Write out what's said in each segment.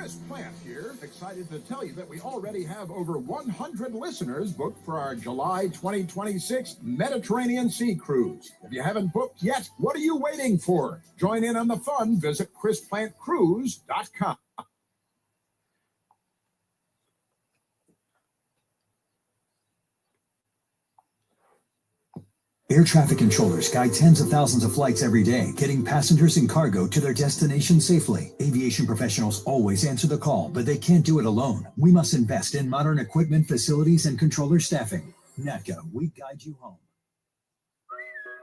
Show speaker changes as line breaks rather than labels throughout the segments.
Chris Plant here, excited to tell you that we already have over 100 listeners booked for our July 2026 Mediterranean Sea Cruise. If you haven't booked yet, what are you waiting for? Join in on the fun. Visit ChrisPlantCruise.com.
Air traffic controllers guide tens of thousands of flights every day, getting passengers and cargo to their destination safely. Aviation professionals always answer the call, but they can't do it alone. We must invest in modern equipment, facilities, and controller staffing. NATCO, we guide you home.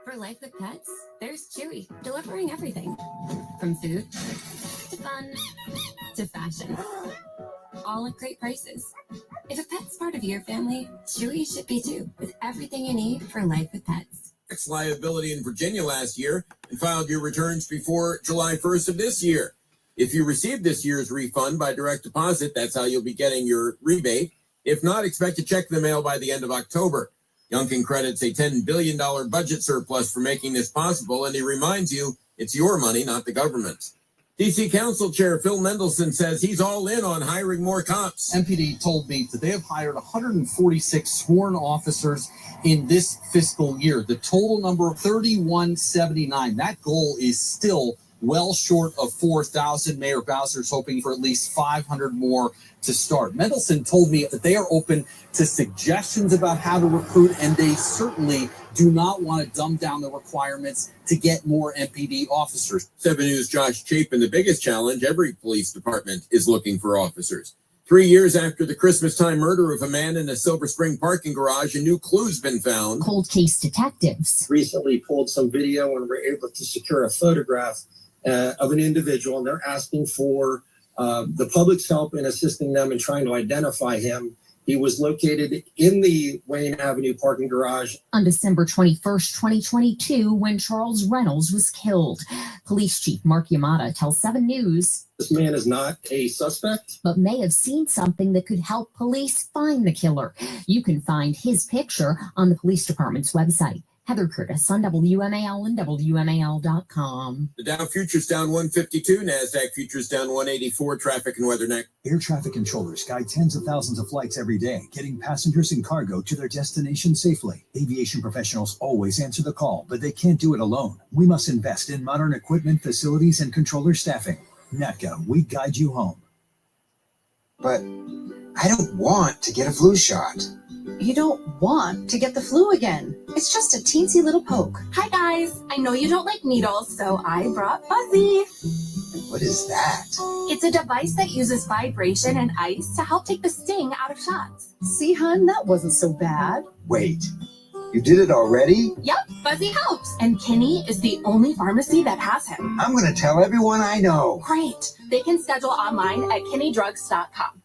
For life with pets, there's Chewy, delivering everything from food to fun to fashion, all at great prices. If a pet's part of your family, Chewy should be too, with everything you need for life with pets.
Tax liability in Virginia last year and filed your returns before July 1st of this year. If you received this year's refund by direct deposit, that's how you'll be getting your rebate. If not, expect a check in the mail by the end of October. Youngkin credits a $10 billion budget surplus for making this possible, and he reminds you it's your money, not the government's. D.C. Council Chair Phil Mendelson says he's all in on hiring more cops.
MPD told me that they have hired 146 sworn officers in this fiscal year. The total number of 3,179. That goal is still well short of 4,000. Mayor Bowser's hoping for at least 500 more to start. Mendelson told me that they are open to suggestions about how to recruit, and they certainly do not want to dumb down the requirements to get more MPD officers.
7 News' Josh Chapin, the biggest challenge, every police department is looking for officers. 3 years after the Christmas-time murder of a man in a Silver Spring parking garage, a new clue's been found.
Cold case detectives
recently pulled some video and were able to secure a photograph of an individual, and they're asking for the public's help in assisting them in trying to identify him. He was located in the Wayne Avenue parking garage
on December 21st, 2022, when Charles Reynolds was killed. Police Chief Mark Yamada tells 7 News,
this man is not a suspect,
but may have seen something that could help police find the killer. You can find his picture on the police department's website. Heather Curtis on WMAL and WMAL.com.
The Dow Futures down 152, NASDAQ Futures down 184, traffic and weather next.
Air traffic controllers guide tens of thousands of flights every day, getting passengers and cargo to their destination safely. Aviation professionals always answer the call, but they can't do it alone. We must invest in modern equipment, facilities, and controller staffing. NATCO, we guide you home.
But I don't want to get a flu shot.
You don't want to get the flu again. It's just a teensy little poke.
Hi guys, I know you don't like needles, so I brought Buzzy.
What is that?
It's a device that uses vibration and ice to help take the sting out of shots.
See, hun, that wasn't so bad.
Wait, you did it already?
Yep, Buzzy helps. And Kinney is the only pharmacy that has him.
I'm going to tell everyone I know.
Great. They can schedule online at kinneydrugs.com.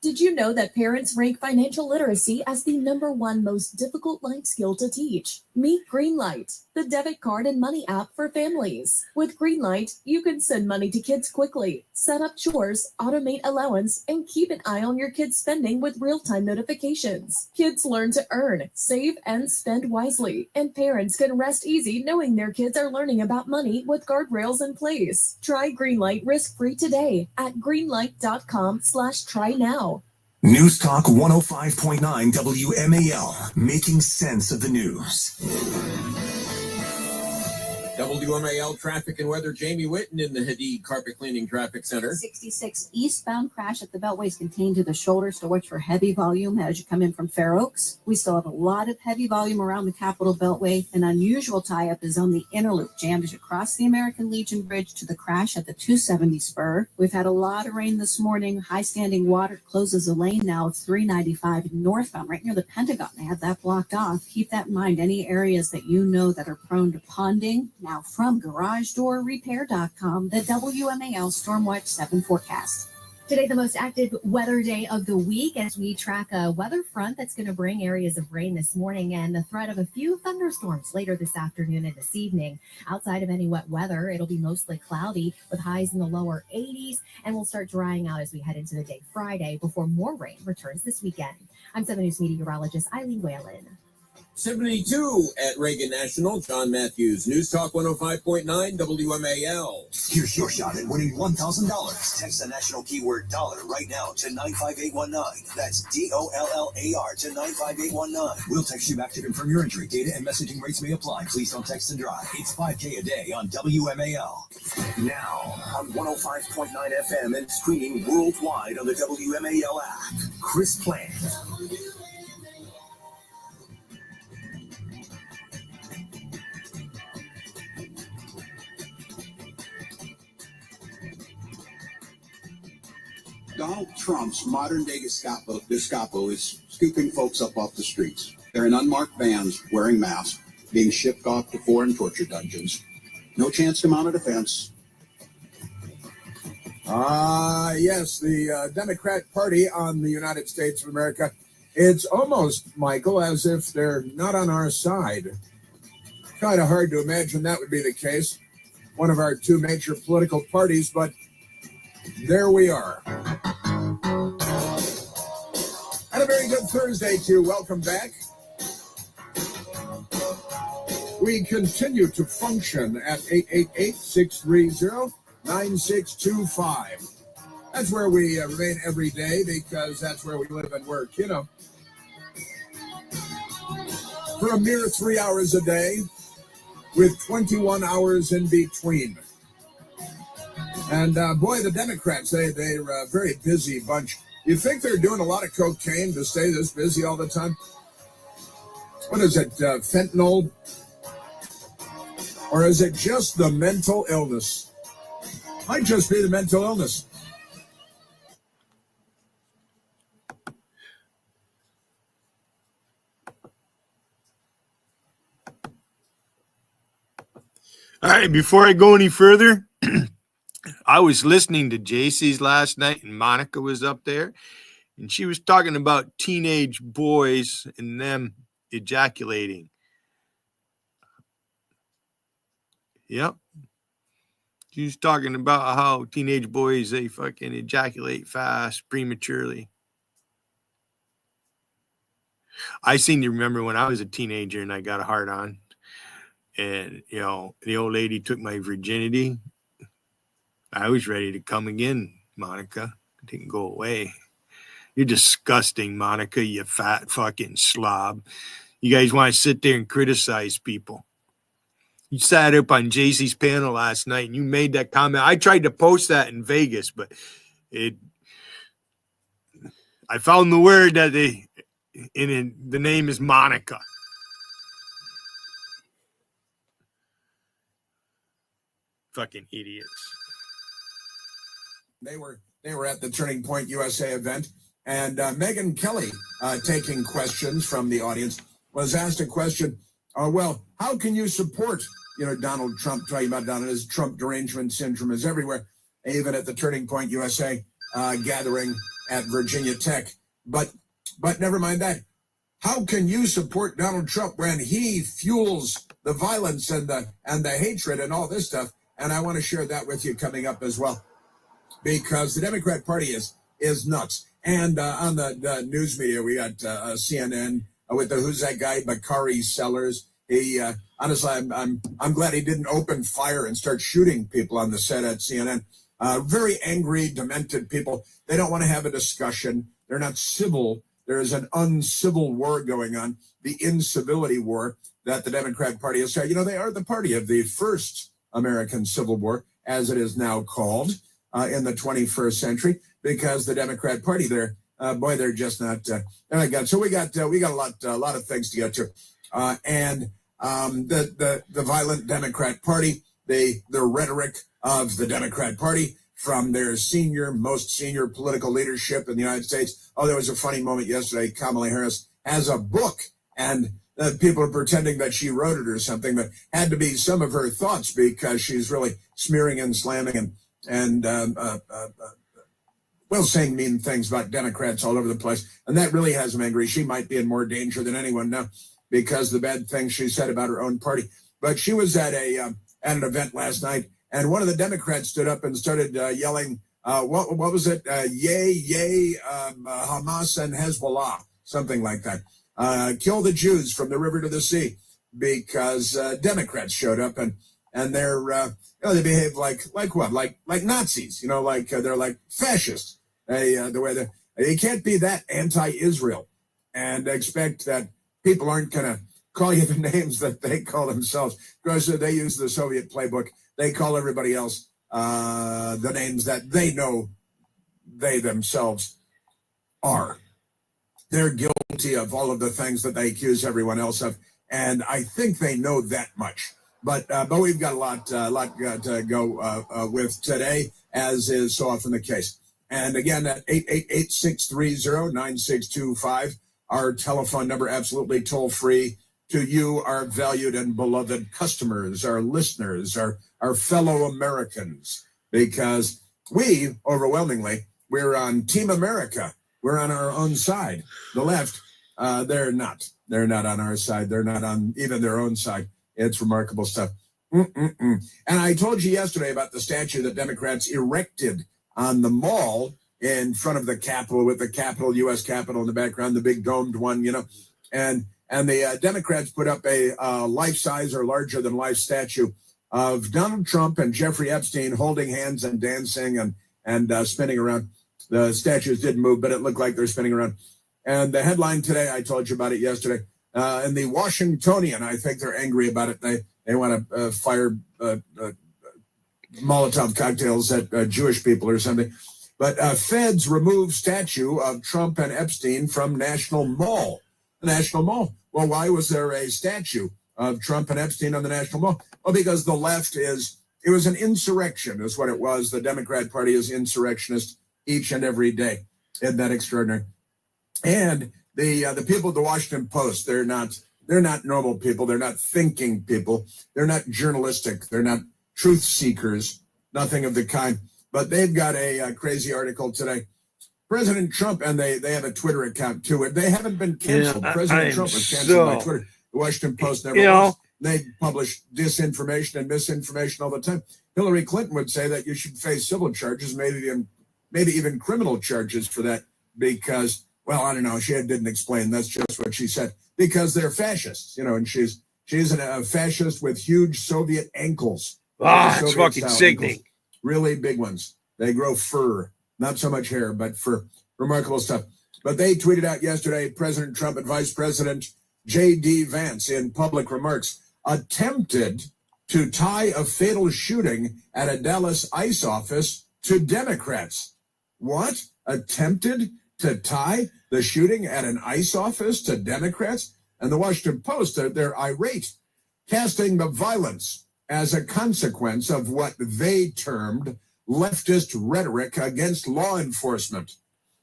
Did you know that parents rank financial literacy as the #1 most difficult life skill to teach? Meet Greenlight, the debit card and money app for families. With Greenlight, you can send money to kids quickly, set up chores, automate allowance, and keep an eye on your kids' spending with real-time notifications. Kids learn to earn, save, and spend wisely, and parents can rest easy knowing their kids are learning about money with guardrails in place. Try Greenlight risk-free today at greenlight.com/try now.
News Talk 105.9 WMAL, making sense of the news.
WMAL traffic and weather, Jamie Witten in the Hadid Carpet Cleaning Traffic Center.
66 eastbound crash at the Beltway is contained to the shoulder, so watch for heavy volume as you come in from Fair Oaks. We still have a lot of heavy volume around the Capitol Beltway. An unusual tie-up is on the inner loop, jammed as you cross the American Legion Bridge to the crash at the 270 spur. We've had a lot of rain this morning. High standing water closes a lane now of 395 northbound, right near the Pentagon. They have that blocked off. Keep that in mind. Any areas that you know that are prone to ponding. Now from GarageDoorRepair.com, the WMAL Stormwatch 7 forecast.
Today, the most active weather day of the week as we track a weather front that's going to bring areas of rain this morning and the threat of a few thunderstorms later this afternoon and this evening. Outside of any wet weather, it'll be mostly cloudy with highs in the lower 80s, and we'll start drying out as we head into the day Friday before more rain returns this weekend. I'm 7 News meteorologist Eileen Whalen.
72 at Reagan National. John Matthews, News Talk 105.9 WMAL.
Here's your shot at winning $1,000. Text the national keyword dollar right now to 95819. That's DOLLAR to 95819. We'll text you back to confirm your entry. Data and messaging rates may apply. Please don't text and drive. It's $5K a day on WMAL. Now on 105.9 FM and streaming worldwide on the WMAL app. Chris Plant.
Donald Trump's modern-day Gestapo is scooping folks up off the streets. They're in unmarked vans wearing masks, being shipped off to foreign torture dungeons. No chance to mount a defense.
Yes, the Democrat Party on the United States of America. It's almost, Michael, as if they're not on our side. Kind of hard to imagine that would be the case. One of our two major political parties, but there we are. And a very good Thursday to you. Welcome back. We continue to function at 888-630-9625. That's where we remain every day because that's where we live and work, you know. For a mere 3 hours a day with 21 hours in between. And boy, the Democrats, they're a very busy bunch. You think they're doing a lot of cocaine to stay this busy all the time? What is it, fentanyl? Or is it just the mental illness? Might just be the mental illness.
All right, before I go any further, I was listening to JC's last night, and Monica was up there, and she was talking about teenage boys and them ejaculating. Yep. She was talking about how teenage boys, they fucking ejaculate fast, prematurely. I seem to remember when I was a teenager and I got a hard on, and, you know, the old lady took my virginity. I was ready to come again, Monica. It didn't go away. You're disgusting, Monica, you fat fucking slob. You guys want to sit there and criticize people. You sat up on JC's panel last night and you made that comment. I tried to post that in Vegas, but I found the word that the name is Monica. Fucking idiots.
They were at the Turning Point USA event, and Megyn Kelly, taking questions from the audience, was asked a question. Well, how can you support, Donald Trump? Talking about Donald, his Trump derangement syndrome is everywhere, even at the Turning Point USA gathering at Virginia Tech. But never mind that. How can you support Donald Trump when he fuels the violence and the hatred and all this stuff? And I want to share that with you coming up as well, because the Democrat Party is nuts. And on the news media, we got CNN with the who's that guy, Bakari Sellers. He honestly, I'm glad he didn't open fire and start shooting people on the set at CNN. Very angry, demented people. They don't want to have a discussion. They're not civil. There is an uncivil war going on, the incivility war that the Democrat Party has said. They are the party of the first American Civil War, as it is now called, in the 21st century, because the Democrat Party, they're just not. They're not good. So we got a lot of things to get to, and the violent Democrat Party, the rhetoric of the Democrat Party from their most senior political leadership in the United States. Oh, there was a funny moment yesterday. Kamala Harris has a book, and people are pretending that she wrote it or something, but had to be some of her thoughts, because she's really smearing and slamming and saying mean things about Democrats all over the place. And that really has them angry. She might be in more danger than anyone now because the bad things she said about her own party. But she was at an event last night, and one of the Democrats stood up and started yelling, what was it? Yay, Hamas and Hezbollah, something like that. kill the Jews from the river to the sea, because Democrats showed up and they're they behave like what? Like Nazis, they're like fascists. The way you can't be that anti-Israel and expect that people aren't going to call you the names that they call themselves, because they use the Soviet playbook. They call everybody else the names that they know they themselves are. They're guilty of all of the things that they accuse everyone else of, and I think they know that much. But we've got a lot to go with today, as is so often the case. And again, at 888-630-9625, our telephone number, absolutely toll free to you, our valued and beloved customers, our listeners, our fellow Americans, because we overwhelmingly, we're on Team America. We're on our own side. The left, they're not. They're not on our side. They're not on even their own side. It's remarkable stuff. And I told you yesterday about the statue that Democrats erected on the mall in front of the Capitol, with the Capitol, U.S. Capitol in the background, the big domed one, and the Democrats put up a life-size or larger-than-life statue of Donald Trump and Jeffrey Epstein holding hands and dancing and spinning around. The statues didn't move, but it looked like they're spinning around. And the headline today, I told you about it yesterday, in the Washingtonian, I think they're angry about it. They want to fire Molotov cocktails at Jewish people or something. But feds remove statue of Trump and Epstein from National Mall. The National Mall. Well, why was there a statue of Trump and Epstein on the National Mall? Well, because the left it was an insurrection, is what it was. The Democrat Party is insurrectionist each and every day. Isn't that extraordinary? And the people at the Washington Post, they're not normal people. They're not thinking people. They're not journalistic. They're not truth seekers. Nothing of the kind. But they've got a crazy article today. President Trump, and they have a Twitter account too. They haven't been canceled. President Trump was canceled by Twitter. The Washington Post never was. They publish disinformation and misinformation all the time. Hillary Clinton would say that you should face civil charges, maybe even criminal charges for that, because, well, I don't know. She didn't explain. That's just what she said. Because they're fascists, and she's a fascist with huge Soviet ankles.
It's fucking sickening.
Ankles, really big ones. They grow fur, not so much hair, but fur. Remarkable stuff. But they tweeted out yesterday, President Trump and Vice President J.D. Vance, in public remarks, attempted to tie a fatal shooting at a Dallas ICE office to Democrats. What? Attempted to tie the shooting at an ICE office to Democrats? And the Washington Post, they're irate, casting the violence as a consequence of what they termed leftist rhetoric against law enforcement.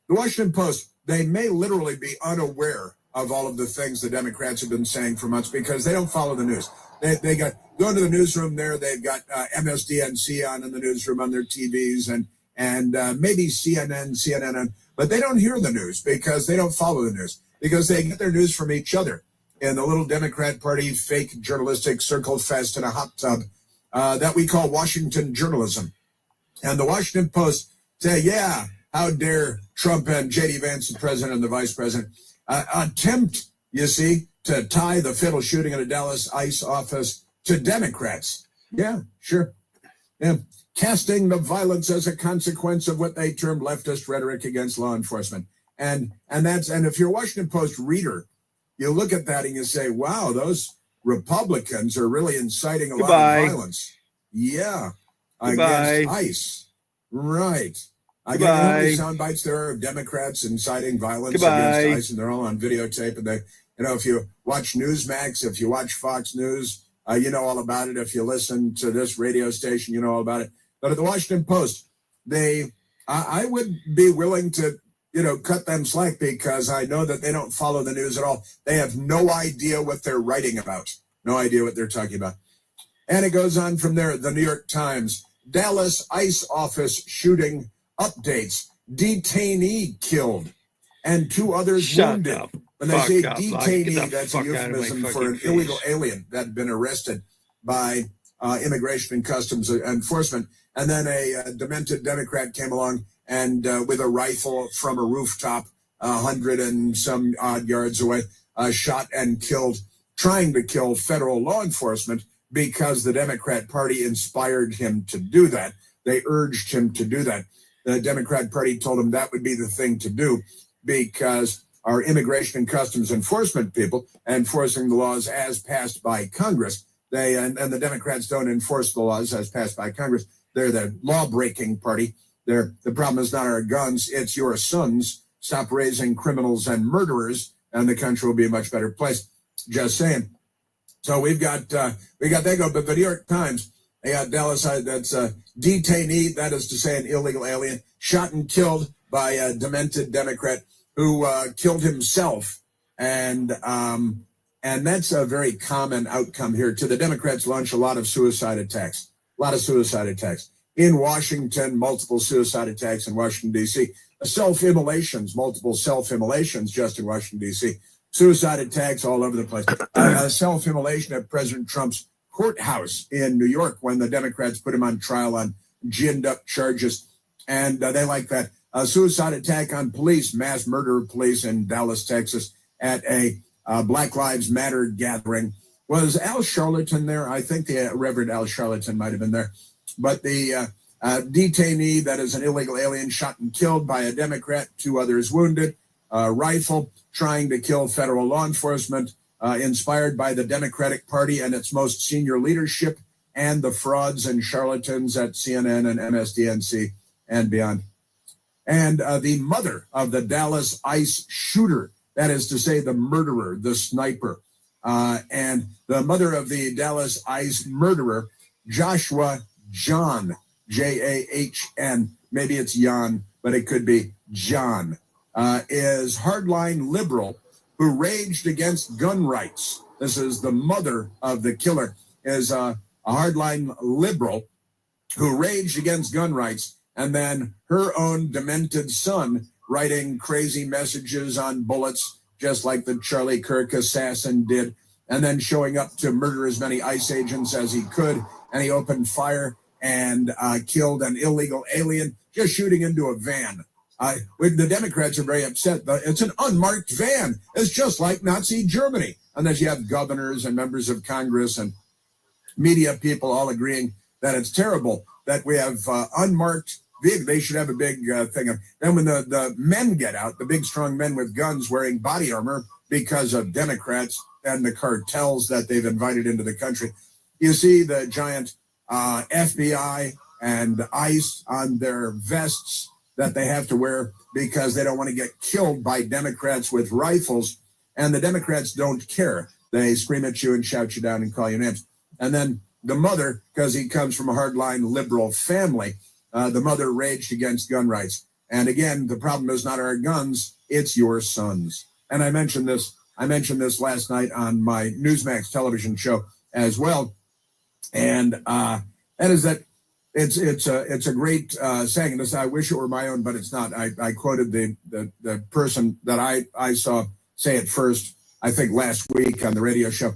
The Washington Post, they may literally be unaware of all of the things the Democrats have been saying for months, because they don't follow the news. They got go into the newsroom there. They've got MSDNC on in the newsroom on their TVs and maybe CNN, but they don't hear the news because they don't follow the news, because they get their news from each other in the little Democrat Party fake journalistic circle fest in a hot tub that we call Washington journalism. And the Washington Post say, yeah, how dare Trump and J.D. Vance, the president and the vice president, attempt, you see, to tie the fatal shooting at a Dallas ICE office to Democrats. Yeah, sure. Yeah. Casting the violence as a consequence of what they termed leftist rhetoric against law enforcement. And if you're a Washington Post reader, you look at that and you say, wow, those Republicans are really inciting a lot of violence. Yeah. Against ICE. Right. I get how many sound bites there are of Democrats inciting violence against ICE, and they're all on videotape. And they, if you watch Newsmax, if you watch Fox News, you know all about it. If you listen to this radio station, you know all about it. But at the Washington Post, I would be willing to, cut them slack, because I know that they don't follow the news at all. They have no idea what they're writing about. No idea what they're talking about. And it goes on from there. The New York Times, Dallas ICE office shooting updates. Detainee killed and 2 others wounded. When they say detainee, that's a euphemism for an illegal alien that had been arrested by Immigration and Customs Enforcement. And then a demented Democrat came along and with a rifle from a rooftop 100 and some odd yards away, shot and killed, trying to kill federal law enforcement because the Democrat Party inspired him to do that. They urged him to do that. The Democrat Party told him that would be the thing to do because our immigration and customs enforcement people enforcing the laws as passed by Congress. And the Democrats don't enforce the laws as passed by Congress. They're the law-breaking party. The problem is not our guns, it's your sons. Stop raising criminals and murderers, and the country will be a much better place. Just saying. So we got that go. But the New York Times, they got Dallas, that's a detainee, that is to say an illegal alien, shot and killed by a demented Democrat who killed himself. And that's a very common outcome here. To the Democrats launch a lot of suicide attacks. In Washington, multiple suicide attacks in Washington, D.C. Self-immolations, multiple self-immolations just in Washington, D.C. Suicide attacks all over the place. Self-immolation at President Trump's courthouse in New York when the Democrats put him on trial on ginned-up charges. And they like that. A suicide attack on police, mass murder of police in Dallas, Texas, at a Black Lives Matter gathering. Was Al Sharpton there? I think the Reverend Al Sharpton might have been there. But the detainee, that is an illegal alien, shot and killed by a Democrat, 2 others wounded, rifle, trying to kill federal law enforcement, inspired by the Democratic Party and its most senior leadership and the frauds and charlatans at CNN and MSDNC and beyond. And the mother of the Dallas ICE shooter, that is to say the murderer, the sniper, and the mother of the Dallas ICE murderer, Joshua John, Jahn, maybe it's Jan, but it could be John, is hardline liberal who raged against gun rights. This is the mother of the killer, is a hardline liberal who raged against gun rights, and then her own demented son writing crazy messages on bullets, just like the Charlie Kirk assassin did, and then showing up to murder as many ICE agents as he could, and he opened fire and killed an illegal alien, just shooting into a van. The Democrats are very upset. It's an unmarked van. It's just like Nazi Germany. And then you have governors and members of Congress and media people all agreeing that it's terrible that we have unmarked vehicles. They should have a big thing. Then when the men get out, the big, strong men with guns wearing body armor because of Democrats and the cartels that they've invited into the country, you see the giant FBI and ICE on their vests that they have to wear because they don't want to get killed by Democrats with rifles. And the Democrats don't care. They scream at you and shout you down and call you names. And then the mother, because he comes from a hardline liberal family, the mother raged against gun rights. And again, the problem is not our guns, it's your sons. And I mentioned this last night on my Newsmax television show as well. And that is that it's a great saying. This, I wish it were my own, but it's not. I quoted the person that I saw say it first, I think last week on the radio show.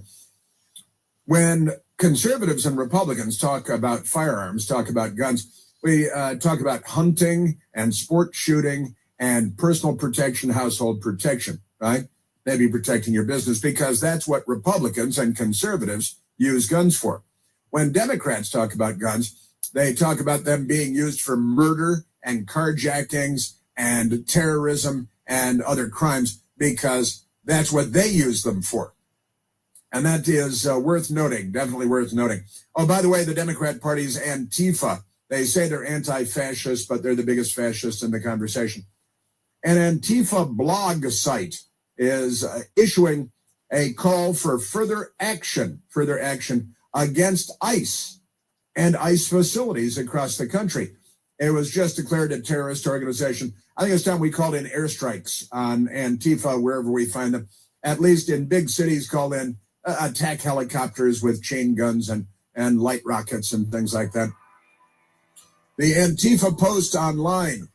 When conservatives and Republicans talk about firearms, talk about guns, we talk about hunting and sport shooting and personal protection, household protection, right? Maybe protecting your business, because that's what Republicans and conservatives use guns for. When Democrats talk about guns, they talk about them being used for murder and carjackings and terrorism and other crimes, because that's what they use them for. And that is worth noting, definitely worth noting. Oh, by the way, the Democrat Party's Antifa, they say they're anti-fascist, but they're the biggest fascists in the conversation. An Antifa blog site is issuing a call for further action against ICE and ICE facilities across the country. It was just declared a terrorist organization. I think it's time we called in airstrikes on Antifa wherever we find them. At least in big cities, call in attack helicopters with chain guns and light rockets and things like that. The Antifa post online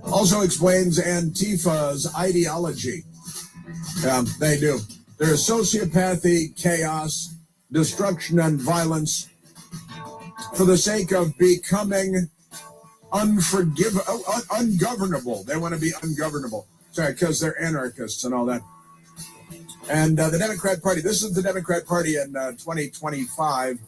also explains Antifa's ideology. They do. There's sociopathy, chaos, destruction, and violence for the sake of becoming ungovernable. They want to be ungovernable. Sorry, because they're anarchists and all that. And the Democrat Party, this is the Democrat Party in 2025.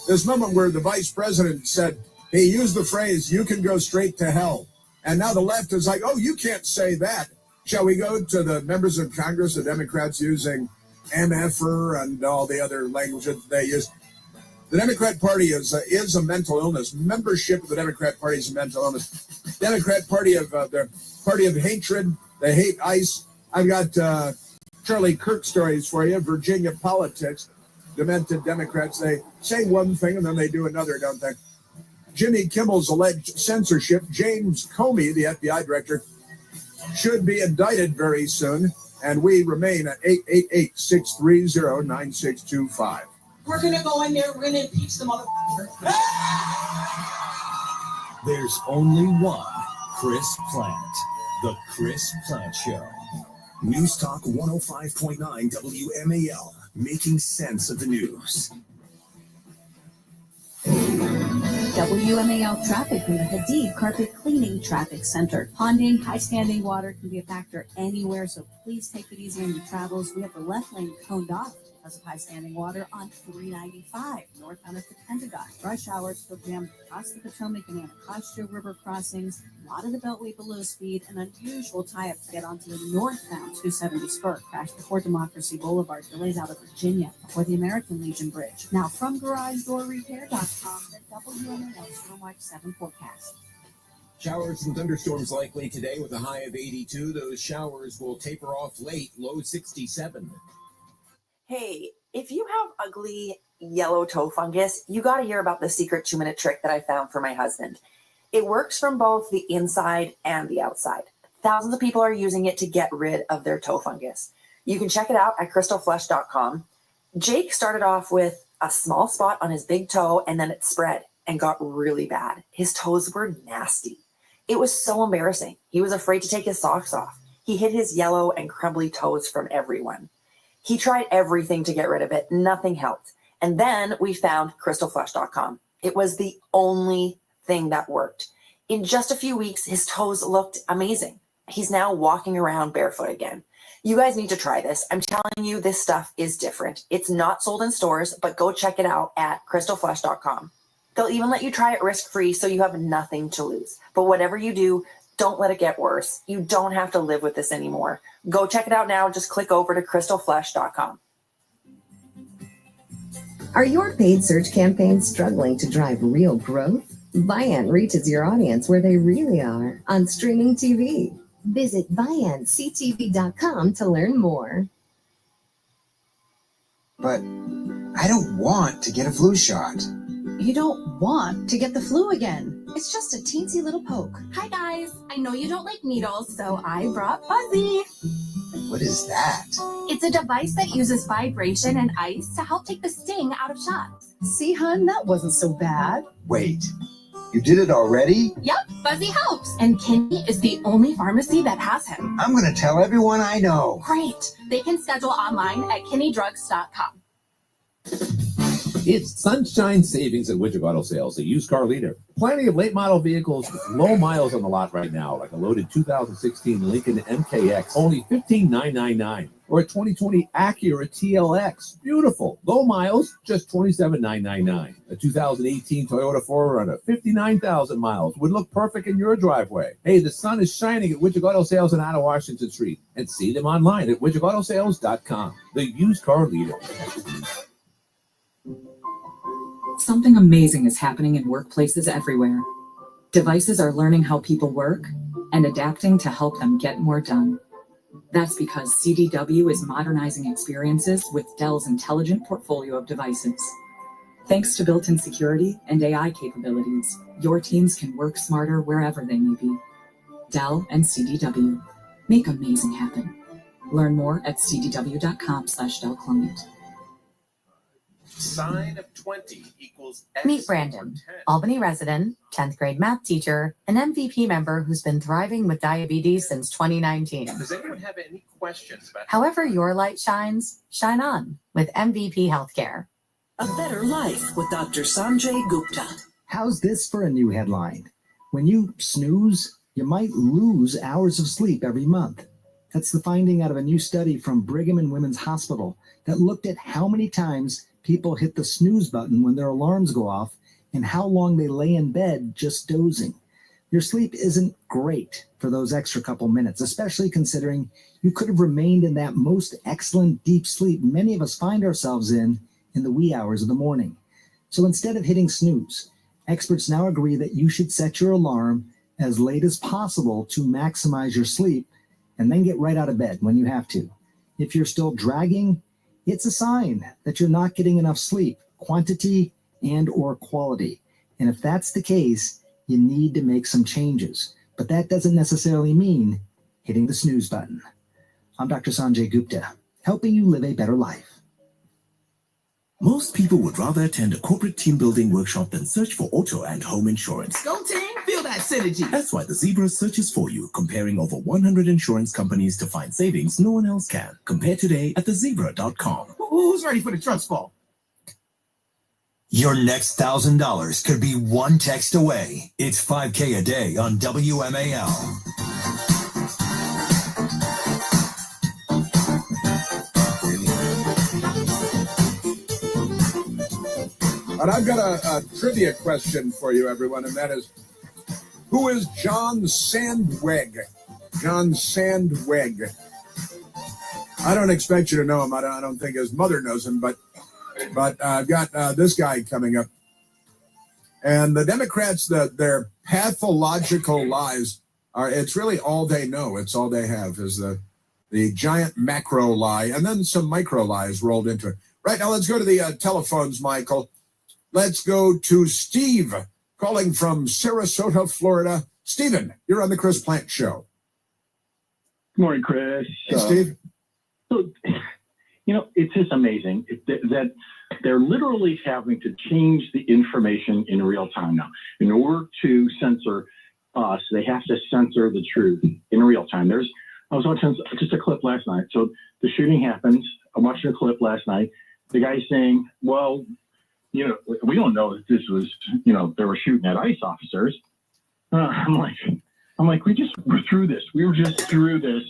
This moment where the vice president said, he used the phrase, "You can go straight to hell." And now the left is like, oh, you can't say that. Shall we go to the members of Congress, the Democrats using MFer and all the other language that they use? The Democrat Party is a mental illness. Membership of the Democrat Party is a mental illness. Democrat Party of the party of hatred. They hate ICE. I've got Charlie Kirk stories for you. Virginia politics. Demented Democrats. They say one thing and then they do another, don't they? Jimmy Kimmel's alleged censorship. James Comey, the FBI director, should be indicted very soon. And we remain at 888-630-9625.
We're going to go in there. We're going to impeach the motherfucker.
There's only one Chris Plant. The Chris Plant Show. News Talk 105.9 WMAL. Making sense of the news.
WMAL traffic from the Hadid Carpet Cleaning Traffic Center. Ponding, high standing water can be a factor anywhere, so please take it easy on your travels. We have the left lane coned off because of high standing water on 395 northbound of the Pentagon. Rush hours still jammed across the Potomac and Anacostia River crossings. A lot of the Beltway below speed. An unusual tie-up to get onto the northbound 270 spur. Crash before Democracy Boulevard. Delays out of Virginia before the American Legion Bridge. Now from GarageDoorRepair.com, the WMAL Stormwatch 7 forecast.
Showers and thunderstorms likely today with a high of 82. Those showers will taper off late, low 67.
Hey, if you have ugly yellow toe fungus, you got to hear about the secret 2-minute trick that I found for my husband. It works from both the inside and the outside. Thousands of people are using it to get rid of their toe fungus. You can check it out at crystalflesh.com. Jake started off with a small spot on his big toe and then it spread and got really bad. His toes were nasty. It was so embarrassing. He was afraid to take his socks off. He hid his yellow and crumbly toes from everyone. He tried everything to get rid of it. Nothing helped. And then we found crystalflesh.com. It was the only thing that worked. In just a few weeks, his toes looked amazing. He's now walking around barefoot again. You guys need to try this. I'm telling you, this stuff is different. It's not sold in stores, but go check it out at crystalflesh.com. They'll even let you try it risk-free so you have nothing to lose. But whatever you do, don't let it get worse. You don't have to live with this anymore. Go check it out now. Just click over to crystalflesh.com.
Are your paid search campaigns struggling to drive real growth? Viant reaches your audience where they really are on streaming TV. Visit ViantCTV.com to learn more.
But I don't want to get a flu shot.
You don't want to get the flu again. It's just a teensy little poke.
Hi guys, I know you don't like needles, so I brought Fuzzy.
What is that?
It's a device that uses vibration and ice to help take the sting out of shots.
See, hun, that wasn't so bad.
Wait, you did it already?
Yep, Fuzzy helps. And Kinney is the only pharmacy that has him.
I'm going to tell everyone I know.
Great. They can schedule online at KinneyDrugs.com.
It's sunshine savings at Widget Auto Sales, the used car leader. Plenty of late model vehicles with low miles on the lot right now, like a loaded 2016 Lincoln MKX, only $15,999, or a 2020 Acura TLX, beautiful, low miles, just $27,999. A 2018 Toyota 4Runner, 59,000 miles, would look perfect in your driveway. Hey, the sun is shining at Widget Auto Sales on Out of Washington Street, and see them online at widgetautosales.com, the used car leader.
Something amazing is happening in workplaces everywhere. Devices are learning how people work and adapting to help them get more done. That's because CDW is modernizing experiences with Dell's intelligent portfolio of devices. Thanks to built-in security and AI capabilities, your teams can work smarter wherever they may be. Dell and CDW. Make amazing happen. Learn more at cdw.com/DellClient.
Sine of 20 equals x.
Meet Brandon, Albany resident, 10th grade math teacher, an MVP member who's been thriving with diabetes since 2019.
Does anyone have any questions about
However your light shines, shine on with MVP Healthcare.
A better life with Dr. Sanjay Gupta.
How's this for a new headline? When you snooze, you might lose hours of sleep every month.
That's the finding out of a new study from Brigham and Women's Hospital that looked at how many times people hit the snooze button when their alarms go off and how long they lay in bed just dozing. Your sleep isn't great for those extra couple minutes, especially considering you could have remained in that most excellent deep sleep many of us find ourselves in the wee hours of the morning. So instead of hitting snooze, experts now agree that you should set your alarm as late as possible to maximize your sleep and then get right out of bed when you have to. If you're still dragging, it's a sign that you're not getting enough sleep, quantity and or quality. And if that's the case, you need to make some changes. But that doesn't necessarily mean hitting the snooze button. I'm Dr. Sanjay Gupta, helping you live a better life.
Most people would rather attend a corporate team building workshop than search for auto and home insurance.
Go team, feel that synergy.
That's why the Zebra searches for you, comparing over 100 insurance companies to find savings no one else can. Compare today at thezebra.com.
Who's ready for the trust fall?
Your next $1,000 could be one text away. It's 5K a day on WMAL.
And I've got a trivia question for you, everyone, and that is, who is John Sandweg? John Sandweg. I don't expect you to know him. I don't think his mother knows him, but I've got this guy coming up. And the Democrats, their pathological lies it's really all they know. It's all they have is the giant macro lie and then some micro lies rolled into it. Right now, let's go to the telephones, Michael. Let's go to Steve calling from Sarasota, Florida. Stephen, you're on the Chris Plant Show.
Good morning, Chris.
Hey, Steve.
So, it's just amazing that they're literally having to change the information in real time now. In order to censor us, they have to censor the truth in real time. I was watching just a clip last night. So the shooting happens. I'm watching a clip last night. The guy's saying, well, we don't know that this was, they were shooting at ICE officers. I'm like, we just were through this. We were just through this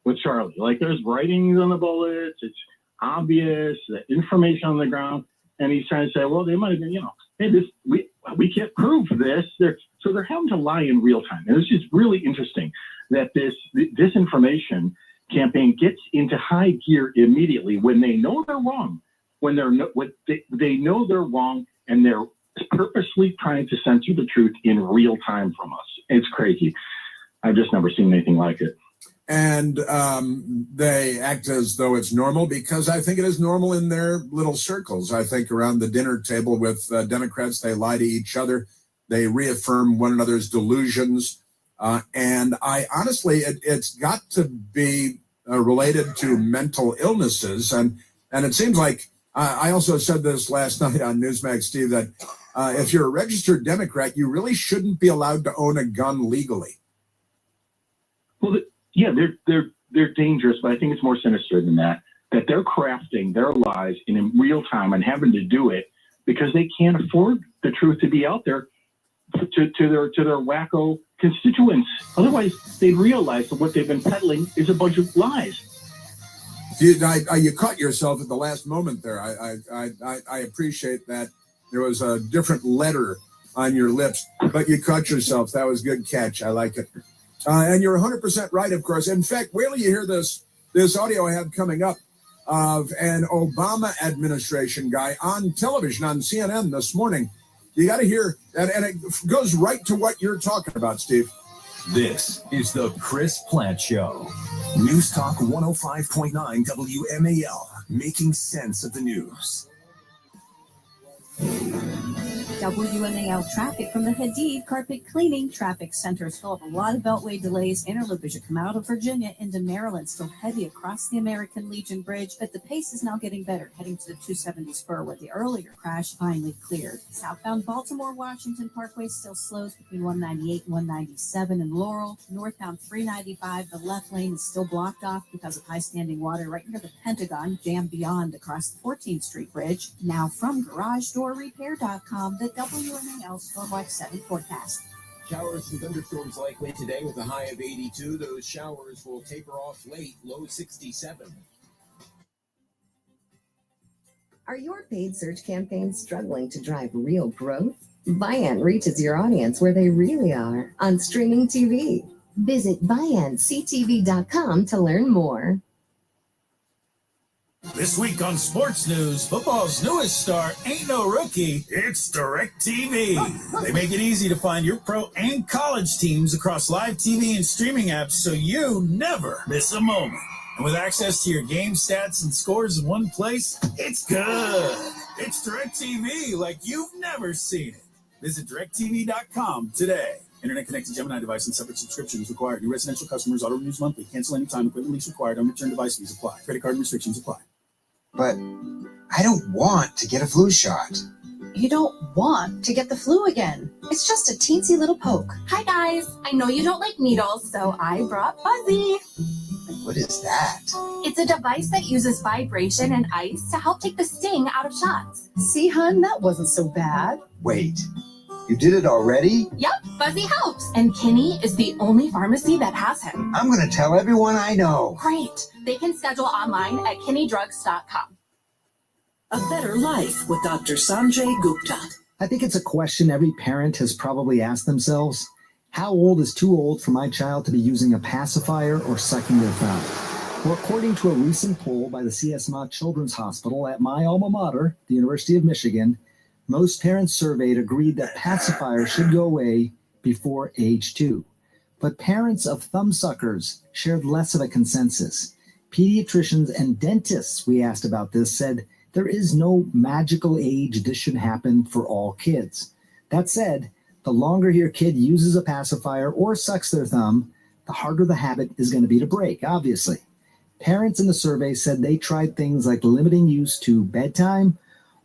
with Charlie. Like, there's writings on the bullets. It's obvious, the information on the ground. And he's trying to say, well, they might have been, hey, we can't prove this. So they're having to lie in real time. And it's just really interesting that this disinformation campaign gets into high gear immediately when they know they're wrong. When they know they're wrong, and they're purposely trying to censor the truth in real time from us. It's crazy. I've just never seen anything like it.
And they act as though it's normal because I think it is normal in their little circles. I think around the dinner table with Democrats, they lie to each other. They reaffirm one another's delusions. And I honestly, it's got to be related to mental illnesses. And it seems like I also said this last night on Newsmax, Steve, that if you're a registered Democrat, you really shouldn't be allowed to own a gun legally.
Well, yeah, they're dangerous, but I think it's more sinister than that. That they're crafting their lies in real time and having to do it because they can't afford the truth to be out there to their wacko constituents. Otherwise, they'd realize that what they've been peddling is a bunch of lies.
You caught yourself at the last moment there. I appreciate that. There was a different letter on your lips, but you caught yourself. That was a good catch. I like it. And you're 100% right, of course. In fact, wait till you hear this audio I have coming up of an Obama administration guy on television on CNN this morning. You got to hear, and it goes right to what you're talking about, Steve.
This is the Chris Plant Show. News Talk 105.9 WMAL, making sense of the news.
WMAL traffic from the Hadid Carpet Cleaning Traffic Center is full of a lot of beltway delays. Interloop as you come out of Virginia into Maryland, still heavy across the American Legion Bridge, but the pace is now getting better, heading to the 270 spur where the earlier crash finally cleared. Southbound Baltimore-Washington Parkway still slows between 198 and 197 in Laurel. Northbound 395, the left lane is still blocked off because of high standing water right near the Pentagon, jammed beyond across the 14th Street Bridge. Now from GarageDoorRepair.com, the WMAL Stormwatch 7 forecast.
Showers and thunderstorms likely today with a high of 82. Those showers will taper off late, low 67.
Are your paid search campaigns struggling to drive real growth? Viant reaches your audience where they really are on streaming TV. Visit ViantCTV.com to learn more.
This week on Sports News, football's newest star ain't no rookie, it's DirecTV. They make it easy to find your pro and college teams across live TV and streaming apps so you never miss a moment. And with access to your game stats and scores in one place, it's good. It's DirecTV like you've never seen it. Visit DirecTV.com today. Internet connected Gemini device and separate subscriptions required. New residential customers auto renews monthly. Cancel anytime. Equipment lease required. Unreturned device fees apply. Credit card restrictions apply.
But I don't want to get a flu shot.
You don't want to get the flu again. It's just a teensy little poke.
Hi guys, I know you don't like needles, so I brought Fuzzy.
What is that?
It's a device that uses vibration and ice to help take the sting out of shots.
See, hun, that wasn't so bad.
Wait, you did it already?
Yep, Fuzzy helps. And Kinney is the only pharmacy that has him.
I'm going to tell everyone I know.
Great. They can schedule online at kinneydrugs.com.
A Better Life with Dr. Sanjay Gupta.
I think it's a question every parent has probably asked themselves. How old is too old for my child to be using a pacifier or sucking their thumb? Well, according to a recent poll by the C.S. Mott Children's Hospital at my alma mater, the University of Michigan, most parents surveyed agreed that pacifiers should go away before age 2. But parents of thumb suckers shared less of a consensus. Pediatricians and dentists we asked about this said there is no magical age this should happen for all kids. That said, the longer your kid uses a pacifier or sucks their thumb, the harder the habit is going to be to break, obviously. Parents in the survey said they tried things like limiting use to bedtime,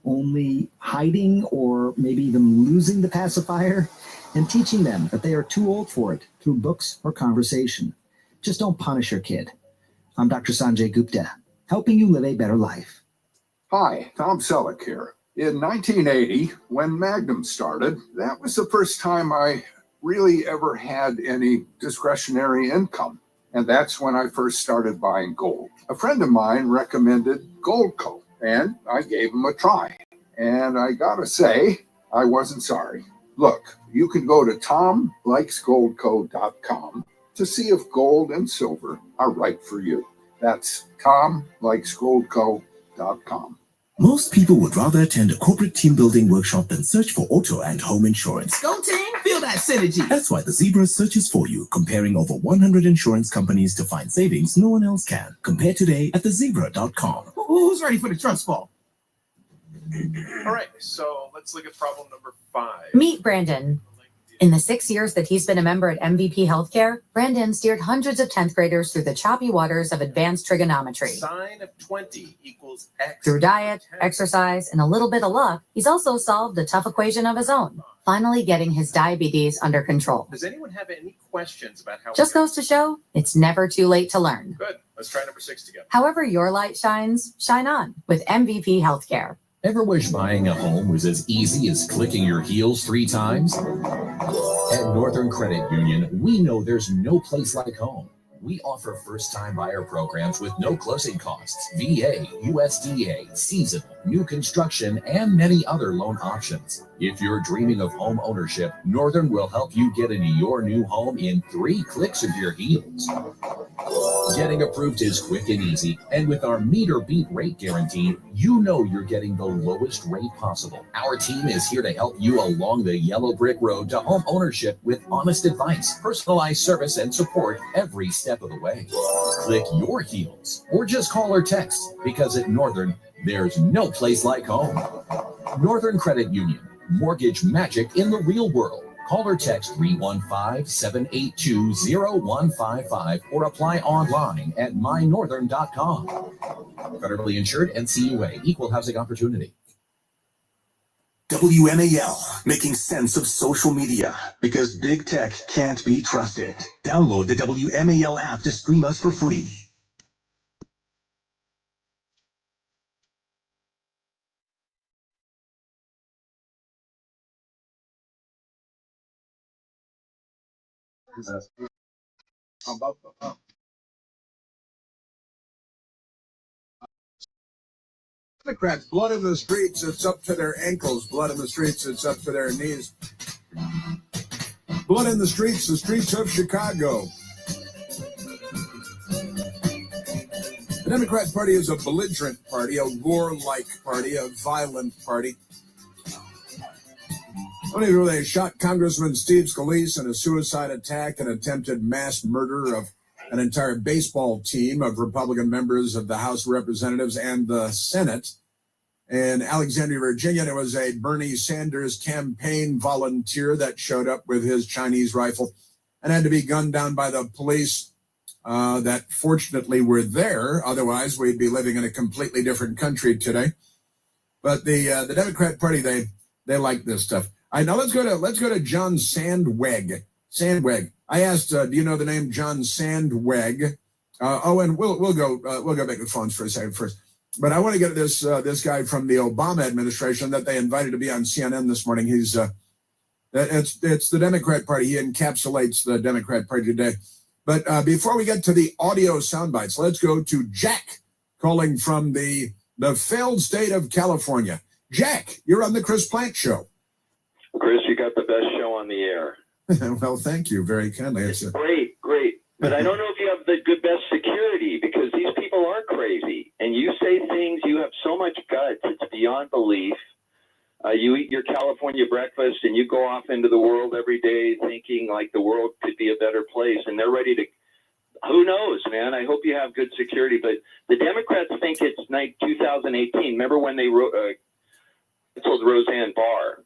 only hiding or maybe even losing the pacifier, and teaching them that they are too old for it through books or conversation. Just don't punish your kid. I'm Dr. Sanjay Gupta, helping you live a better life.
Hi, Tom Selleck here. In 1980, when Magnum started, that was the first time I really ever had any discretionary income. And that's when I first started buying gold. A friend of mine recommended Goldco, and I gave him a try. And I gotta say, I wasn't sorry. Look, you can go to tomlikesgoldco.com to see if gold and silver are right for you. That's tomlikesgoldco.com.
Most people would rather attend a corporate team building workshop than search for auto and home insurance.
Go team, feel that synergy.
That's why the Zebra searches for you, comparing over 100 insurance companies to find savings no one else can. Compare today at thezebra.com.
Who's ready for the trust fall?
All right, so let's look at problem number 5.
Meet Brandon. In the 6 years that he's been a member at MVP Healthcare, Brandon steered hundreds of 10th graders through the choppy waters of advanced trigonometry.
Sine of 20 equals x.
Through diet, exercise, and a little bit of luck, he's also solved a tough equation of his own, finally getting his diabetes under control.
Does anyone have any questions about how?
Just goes to show, it's never too late to learn.
Good. Let's try number 6 together.
However your light shines, shine on with MVP Healthcare.
Ever wish buying a home was as easy as clicking your heels 3 times? At Northern Credit Union, we know there's no place like home. We offer first-time buyer programs with no closing costs, VA, USDA, seasonal, new construction, and many other loan options. If you're dreaming of home ownership, Northern will help you get into your new home in 3 clicks of your heels. Getting approved is quick and easy, and with our meet or beat rate guarantee, you know you're getting the lowest rate possible. Our team is here to help you along the yellow brick road to home ownership with honest advice, personalized service, and support every step of the way. Click your heels, or just call or text, because at Northern, there's no place like home. Northern Credit Union, mortgage magic in the real world. Call or text 315-782-0155 or apply online at mynorthern.com. Federally insured, NCUA, Equal Housing Opportunity.
WMAL, making sense of social media, because big tech can't be trusted. Download the WMAL app to stream us for free.
Democrats, blood in the streets, it's up to their ankles. Blood in the streets, it's up to their knees. Blood in the streets of Chicago. The Democrat Party is a belligerent party, a warlike party, a violent party. Only ago they shot Congressman Steve Scalise in a suicide attack and attempted mass murder of an entire baseball team of Republican members of the House of Representatives and the Senate. In Alexandria, Virginia, there was a Bernie Sanders campaign volunteer that showed up with his Chinese rifle and had to be gunned down by the police that fortunately were there. Otherwise, we'd be living in a completely different country today. But the Democrat Party, they like this stuff. All right, now let's go to John Sandweg. Sandweg. I asked, do you know the name John Sandweg? And we'll go back to the phones for a second first. But I want to get this guy from the Obama administration that they invited to be on CNN this morning. He's it's the Democrat Party. He encapsulates the Democrat Party today. But before we get to the audio sound bites, let's go to Jack calling from the failed state of California. Jack, you're on the Chris Plant Show.
Chris, you got the best show on the air.
Well, thank you very kindly.
It's great. But I don't know if you have the best security because these people are crazy. And you say things, you have so much guts, it's beyond belief. You eat your California breakfast and you go off into the world every day thinking like the world could be a better place. And they're ready to, who knows, man? I hope you have good security. But the Democrats think it's like 2018. Remember when they canceled Roseanne Barr?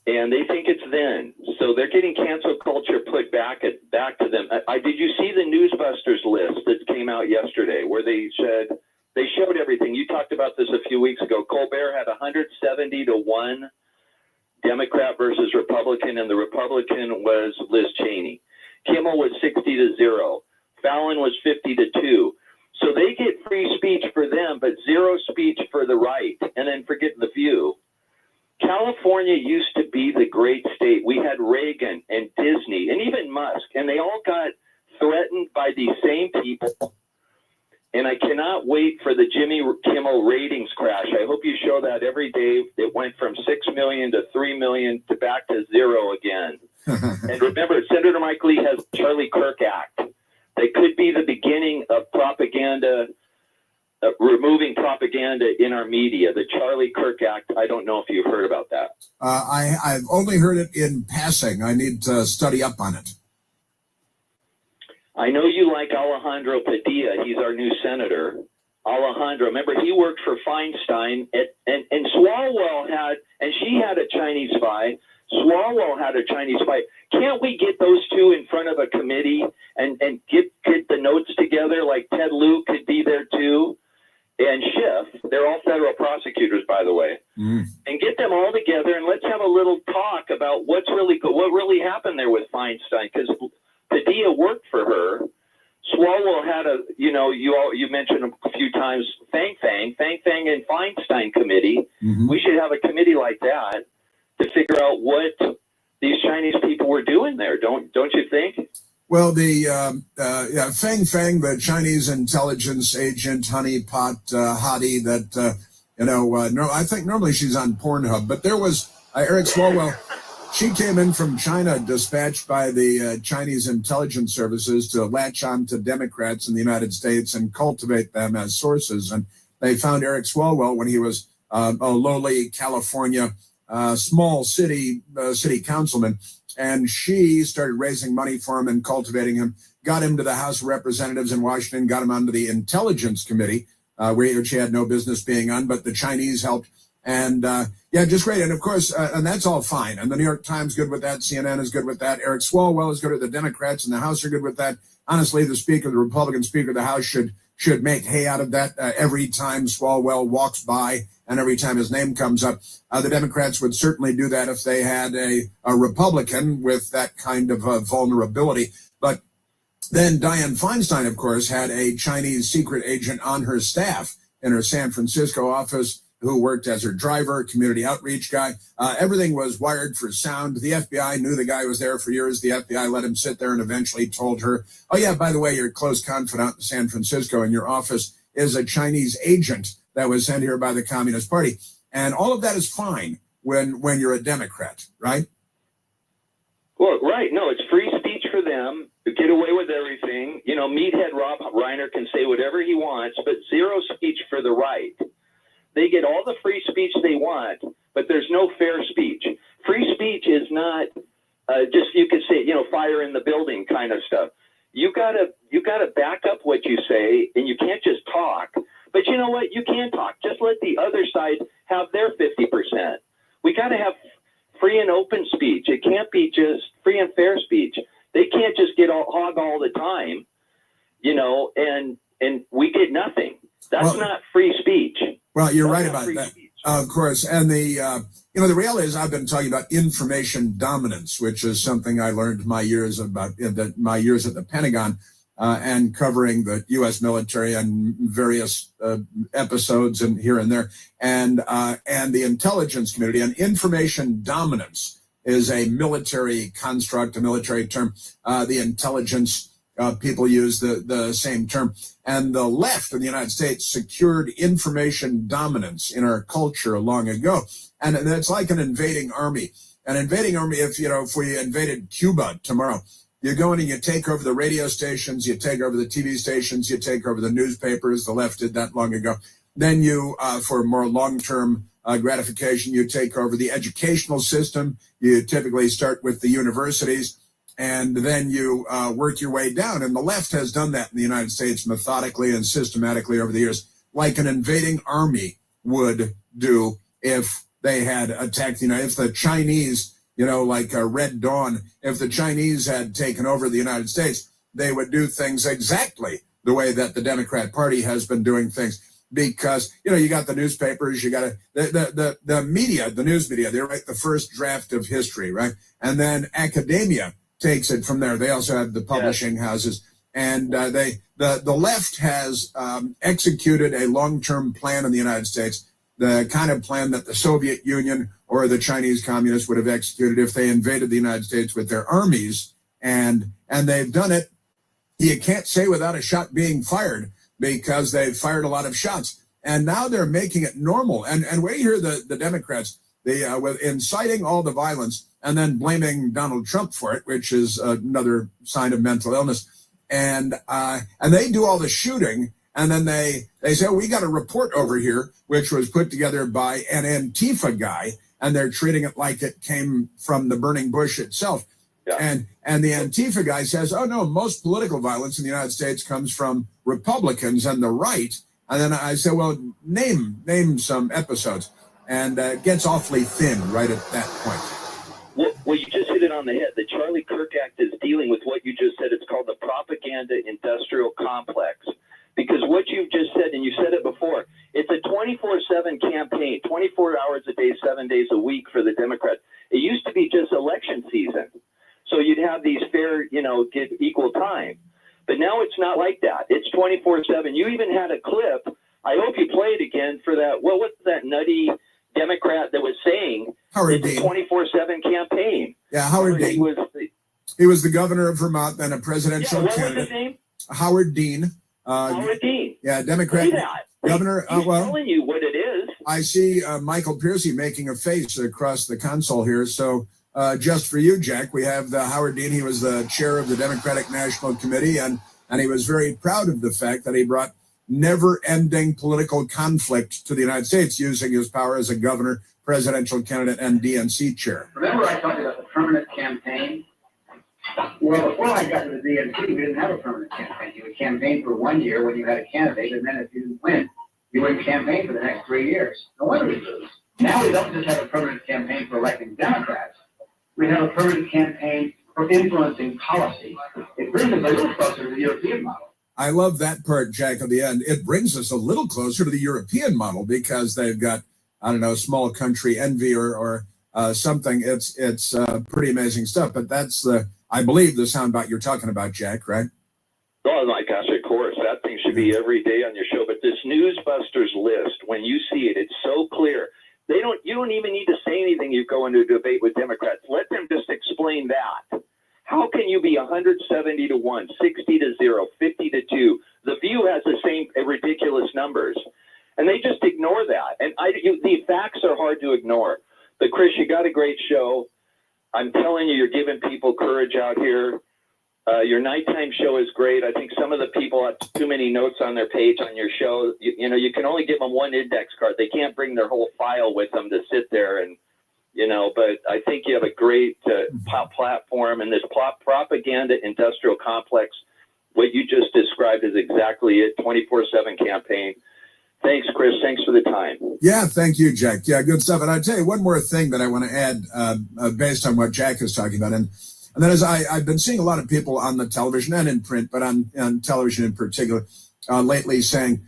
And they think it's then. So they're getting cancel culture put back to them. Did you see the Newsbusters list that came out yesterday where they showed everything? You talked about this a few weeks ago. Colbert had 170-1 Democrat versus Republican, and the Republican was Liz Cheney. Kimmel was 60-0. Fallon was 50-2. So they get free speech for them, but zero speech for the right. And then forget The View. California used to be the great state. We had Reagan and Disney and even Musk, and they all got threatened by these same people. And I cannot wait for the Jimmy Kimmel ratings crash. I hope you show that every day. It went from 6 million to 3 million to back to zero again. And remember, Senator Mike Lee has the Charlie Kirk Act. That could be the beginning of propaganda, removing propaganda in our media. The Charlie Kirk Act, I don't know if you've heard about that.
I've only heard it in passing. I need to study up on it.
I know you like Alejandro Padilla. He's our new senator. Alejandro, remember, he worked for Feinstein, and Swalwell had, and she had a Chinese spy. Swalwell had a Chinese spy. Can't we get those two in front of a committee and get the notes together? Like Ted Lieu could be there too. And Schiff, they're all federal prosecutors, by the way, and get them all together and let's have a little talk about what really happened there with Feinstein, because Padilla worked for her. Swalwell had you mentioned a few times Fang Fang and Feinstein committee. We should have a committee like that to figure out what these Chinese people were doing there. Don't you think?
Well, the Fang Fang, the Chinese intelligence agent, honeypot hottie that, I think normally she's on Pornhub, but there was Eric Swalwell. She came in from China, dispatched by the Chinese intelligence services to latch on to Democrats in the United States and cultivate them as sources. And they found Eric Swalwell when he was a lowly California small city councilman. And she started raising money for him and cultivating him, got him to the House of Representatives in Washington, got him onto the Intelligence Committee, which he had no business being on, but the Chinese helped. And just great. And of course, and that's all fine. And the New York Times good with that. CNN is good with that. Eric Swalwell is good with the Democrats, and the House are good with that. Honestly, the Republican Speaker of the House should make hay out of that every time Swalwell walks by and every time his name comes up. The Democrats would certainly do that if they had a Republican with that kind of vulnerability. But then Dianne Feinstein, of course, had a Chinese secret agent on her staff in her San Francisco office who worked as her driver, community outreach guy. Everything was wired for sound. The FBI knew the guy was there for years. The FBI let him sit there and eventually told her, oh, yeah, by the way, your close confidant in San Francisco in your office is a Chinese agent that was sent here by the Communist Party. And all of that is fine when you're a Democrat, right?
Well, right. No, it's free speech for them to get away with everything. You know, meathead Rob Reiner can say whatever he wants, but zero speech for the right. They get all the free speech they want, but there's no fair speech. Free speech is not just, you could say, you know, fire in the building kind of stuff. You gotta back up what you say, and you can't just talk. But you know what? You can talk. Just let the other side have their 50%. We got to have free and open speech. It can't be just free and fair speech. They can't just get hog all the time, you know, and we get nothing. That's not free speech.
Well, you're right about that, of course. And the reality is I've been talking about information dominance, which is something I learned my years at the Pentagon and covering the U.S. military and various episodes and here and there, and the intelligence community. And information dominance is a military construct, a military term. The intelligence people use the same term. And the left in the United States secured information dominance in our culture long ago. And it's like an invading army. An invading army, if we invaded Cuba tomorrow, you go in and you take over the radio stations, you take over the TV stations, you take over the newspapers. The left did that long ago. Then you, for more long-term gratification, you take over the educational system. You typically start with the universities, and then you work your way down. And the left has done that in the United States methodically and systematically over the years, like an invading army would do if they had attacked the United States. If the Chinese, like Red Dawn, if the Chinese had taken over the United States, they would do things exactly the way that the Democrat Party has been doing things. Because, you got the newspapers, you got the media, the news media, they write the first draft of history, right? And then academia takes it from there. They also have the publishing houses. And the left has executed a long-term plan in the United States, the kind of plan that the Soviet Union or the Chinese communists would have executed if they invaded the United States with their armies. And they've done it, you can't say without a shot being fired, because they've fired a lot of shots. And now they're making it normal. And we hear the Democrats, with inciting all the violence and then blaming Donald Trump for it, which is another sign of mental illness. And they do all the shooting. And then they say, we got a report over here, which was put together by an Antifa guy. And they're treating it like it came from the burning bush itself. Yeah. And the Antifa guy says, oh, no, most political violence in the United States comes from Republicans and the right. And then I say, well, name some episodes. And it gets awfully thin right at that point.
Well, you just hit it on the head. The Charlie Kirk Act is dealing with what you just said. It's called the propaganda industrial complex. Because what you've just said, and you said it before, it's a 24/7 campaign, 24 hours a day, 7 days a week for the Democrats. It used to be just election season. So you'd have these fair, get equal time. But now it's not like that. It's 24/7. You even had a clip. I hope you play it again for that. Well, what's that nutty Democrat that was saying
Howard
it's
Dean.
a 24/7 campaign?
Yeah, Howard Dean. He was the governor of Vermont, then a presidential
what
candidate.
was his name?
Howard Dean.
Howard Dean.
Yeah, Democrat.
See that?
Governor.
He's telling you what it is.
I see Michael Piercy making a face across the console here. So just for you, Jack, we have Howard Dean. He was the chair of the Democratic National Committee, and he was very proud of the fact that he brought never-ending political conflict to the United States using his power as a governor, presidential candidate, and DNC chair.
Remember I talked about the permanent campaign? Well, before I got to the DNC, we didn't have a permanent campaign. You would campaign for 1 year when you had a candidate, and then if you didn't win, you wouldn't campaign for the next 3 years. No wonder we lose. Now we don't just have a permanent campaign for electing Democrats. We have a permanent campaign for influencing policy. It brings us a little closer to the European model.
I love that part, Jack, at the end. It brings us a little closer to the European model because they've got, small country envy or something. It's pretty amazing stuff. But that's I believe the soundbite you're talking about, Jack, right?
Oh my gosh, of course. That thing should to be every day on your show, but this Newsbusters list, when you see it, it's so clear. You don't even need to say anything. You go into a debate with Democrats. Let them just explain that. How can you be 170 to 1, 60 to 0, 50 to 2? The View has the same ridiculous numbers, and they just ignore that. And the facts are hard to ignore. But Chris, you got a great show. I'm telling you, you're giving people courage out here. Your nighttime show is great. I think some of the people have too many notes on their page on your show. You can only give them one index card. They can't bring their whole file with them to sit there and, but I think you have a great platform, and this propaganda industrial complex, what you just described is exactly it, 24/7 campaign. Thanks, Chris. Thanks for the time.
Yeah, thank you, Jack. Yeah, good stuff. And I'll tell you one more thing that I want to add based on what Jack is talking about. And that is I've been seeing a lot of people on the television and in print, but on television in particular, lately saying,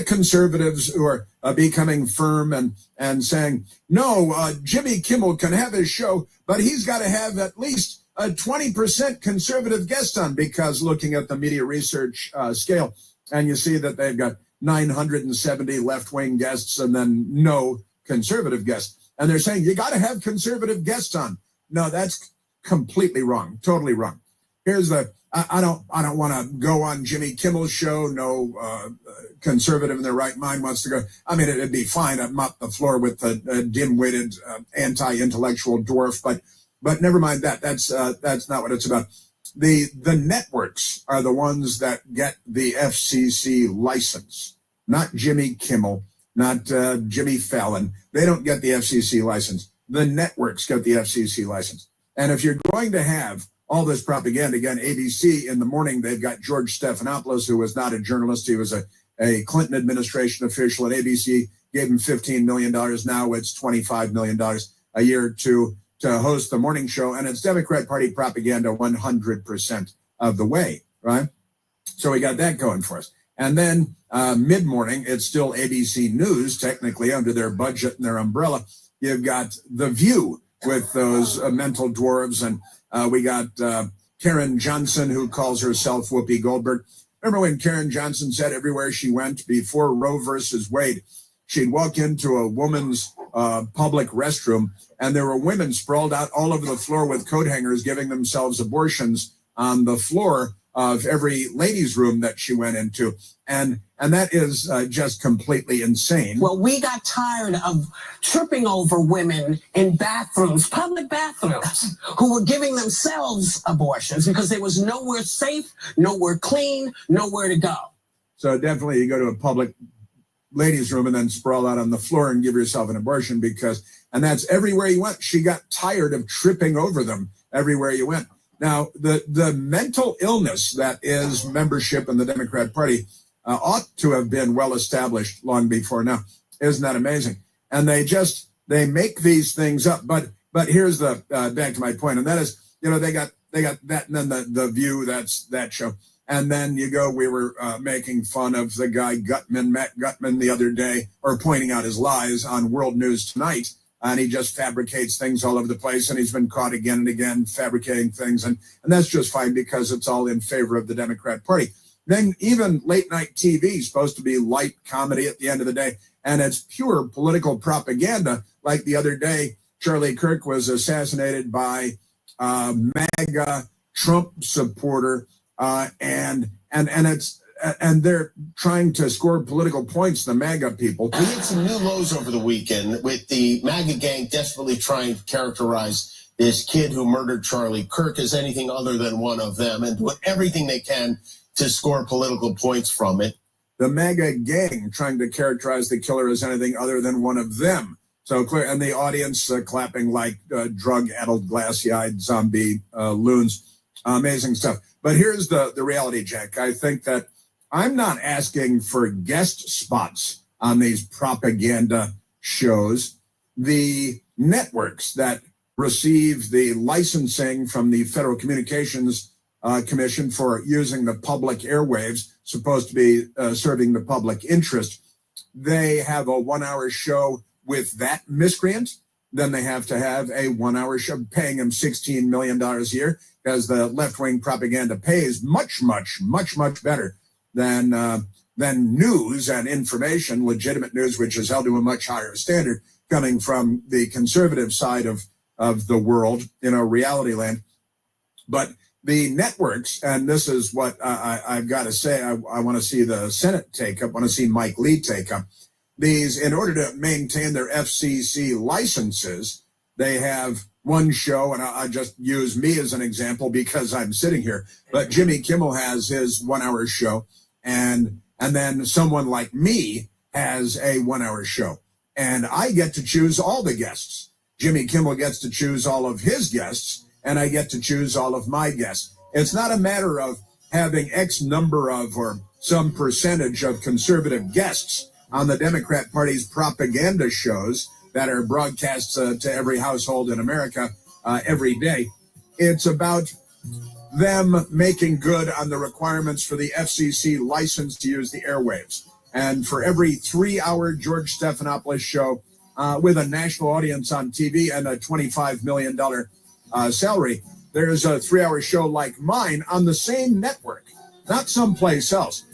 conservatives who are becoming firm and saying, no, Jimmy Kimmel can have his show, but he's got to have at least a 20% conservative guest on, because looking at the media research scale, and you see that they've got 970 left-wing guests and then no conservative guests. And they're saying, you got to have conservative guests on. No, that's completely wrong. Totally wrong. Here's I don't want to go on Jimmy Kimmel's show. No conservative in their right mind wants to go. I mean, it'd be fine. I'd mop the floor with a dim-witted, anti-intellectual dwarf, but never mind that. That's not what it's about. The networks are the ones that get the FCC license, not Jimmy Kimmel, not Jimmy Fallon. They don't get the FCC license. The networks get the FCC license. And if you're going to have all this propaganda, again, ABC in the morning, they've got George Stephanopoulos, who was not a journalist. He was a Clinton administration official at ABC, gave him $15 million. Now it's $25 million a year to host the morning show. And it's Democrat Party propaganda 100% of the way, right? So we got that going for us. And then mid-morning, it's still ABC News, technically under their budget and their umbrella. You've got The View with those mental dwarves. And we got Karen Johnson, who calls herself Whoopi Goldberg. Remember when Karen Johnson said everywhere she went before Roe versus Wade, she'd walk into a woman's public restroom, and there were women sprawled out all over the floor with coat hangers giving themselves abortions on the floor of every ladies' room that she went into. And that is just completely insane.
Well, we got tired of tripping over women in bathrooms, public bathrooms, who were giving themselves abortions because there was nowhere safe, nowhere clean, nowhere to go.
So definitely you go to a public ladies' room and then sprawl out on the floor and give yourself an abortion and that's everywhere you went. She got tired of tripping over them everywhere you went. Now, the mental illness that is membership in the Democrat Party ought to have been well established long before now. Isn't that amazing? And they make these things up. But here's the back to my point, and that is, they got that, and then the View, that's that show. And then we were making fun of the guy Matt Gutman the other day, or pointing out his lies on World News Tonight. And he just fabricates things all over the place. And he's been caught again and again fabricating things. And that's just fine because it's all in favor of the Democrat Party. Then even late night TV is supposed to be light comedy at the end of the day. And it's pure political propaganda. Like the other day, Charlie Kirk was assassinated by MAGA Trump supporter. And they're trying to score political points, the MAGA people.
We hit some new lows over the weekend with the MAGA gang desperately trying to characterize this kid who murdered Charlie Kirk as anything other than one of them and doing everything they can to score political points from it.
The MAGA gang trying to characterize the killer as anything other than one of them. So clear, and the audience clapping like drug-addled, glassy-eyed zombie loons. Amazing stuff. But here's the reality, Jack. I think that I'm not asking for guest spots on these propaganda shows. The networks that receive the licensing from the Federal Communications Commission for using the public airwaves, supposed to be serving the public interest, they have a 1-hour show with that miscreant. Then they have to have a 1-hour show paying him $16 million a year, because the left-wing propaganda pays much, much, much, much better than news and information, legitimate news, which is held to a much higher standard, coming from the conservative side of the world, reality land. But the networks, and this is what I've got to say, I want to see the Senate take up, want to see Mike Lee take up. These, in order to maintain their FCC licenses, they have one show, and I just use me as an example because I'm sitting here, but Jimmy Kimmel has his 1 hour show, and then someone like me has a 1 hour show, and I get to choose all the guests. Jimmy Kimmel gets to choose all of his guests, and I get to choose all of my guests. It's not a matter of having X number of or some percentage of conservative guests on the Democrat Party's propaganda shows that are broadcast to every household in America every day. It's about them making good on the requirements for the FCC license to use the airwaves. And for every 3 hour George Stephanopoulos show with a national audience on TV and a $25 million salary, there's a 3 hour show like mine on the same network, not someplace else.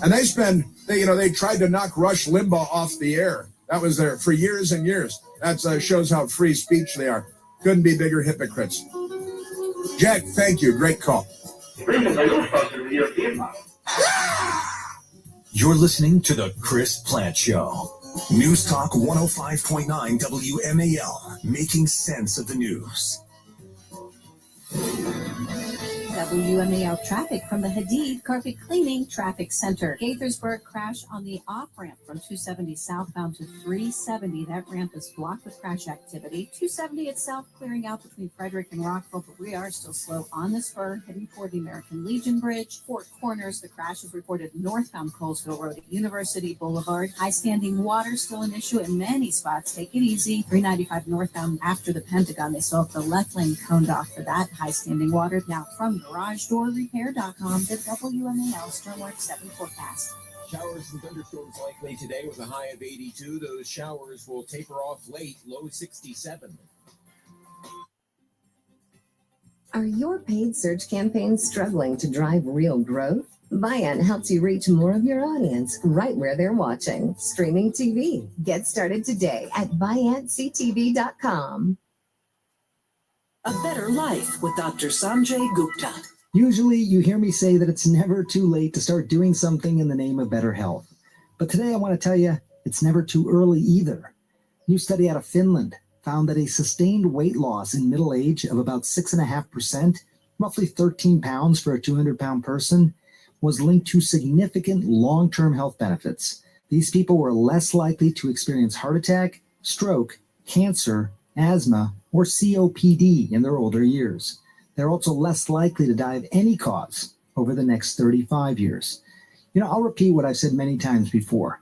And they tried to knock Rush Limbaugh off the air. That was there for years and years. That shows how free speech they are. Couldn't be bigger hypocrites. Jack, thank you. Great call.
You're listening to The Chris Plant Show. News Talk 105.9 WMAL, making sense of the news.
WMAL traffic from the Hadid Carpet Cleaning Traffic Center. Gaithersburg crash on the off-ramp from 270 southbound to 370. That ramp is blocked with crash activity. 270 itself clearing out between Frederick and Rockville, but we are still slow on the spur heading toward the American Legion Bridge. Fort Corners, the crash is reported northbound Colesville Road at University Boulevard. High standing water still an issue in many spots. Take it easy. 395 northbound after the Pentagon. They still have the left lane coned off for that high standing water. Now from GarageDoorRepair.com, the WMAL Stormworth 7 forecast.
Showers and thunderstorms likely today with a high of 82. Those showers will taper off late, low 67.
Are your paid search campaigns struggling to drive real growth? Viant helps you reach more of your audience right where they're watching. Streaming TV. Get started today at ViantCTV.com.
A Better Life with Dr. Sanjay Gupta.
Usually you hear me say that it's never too late to start doing something in the name of better health. But today I want to tell you it's never too early either. A new study out of Finland found that a sustained weight loss in middle age of about 6.5%, roughly 13 pounds for a 200-pound person, was linked to significant long-term health benefits. These people were less likely to experience heart attack, stroke, cancer, asthma, or COPD in their older years. They're also less likely to die of any cause over the next 35 years. I'll repeat what I've said many times before.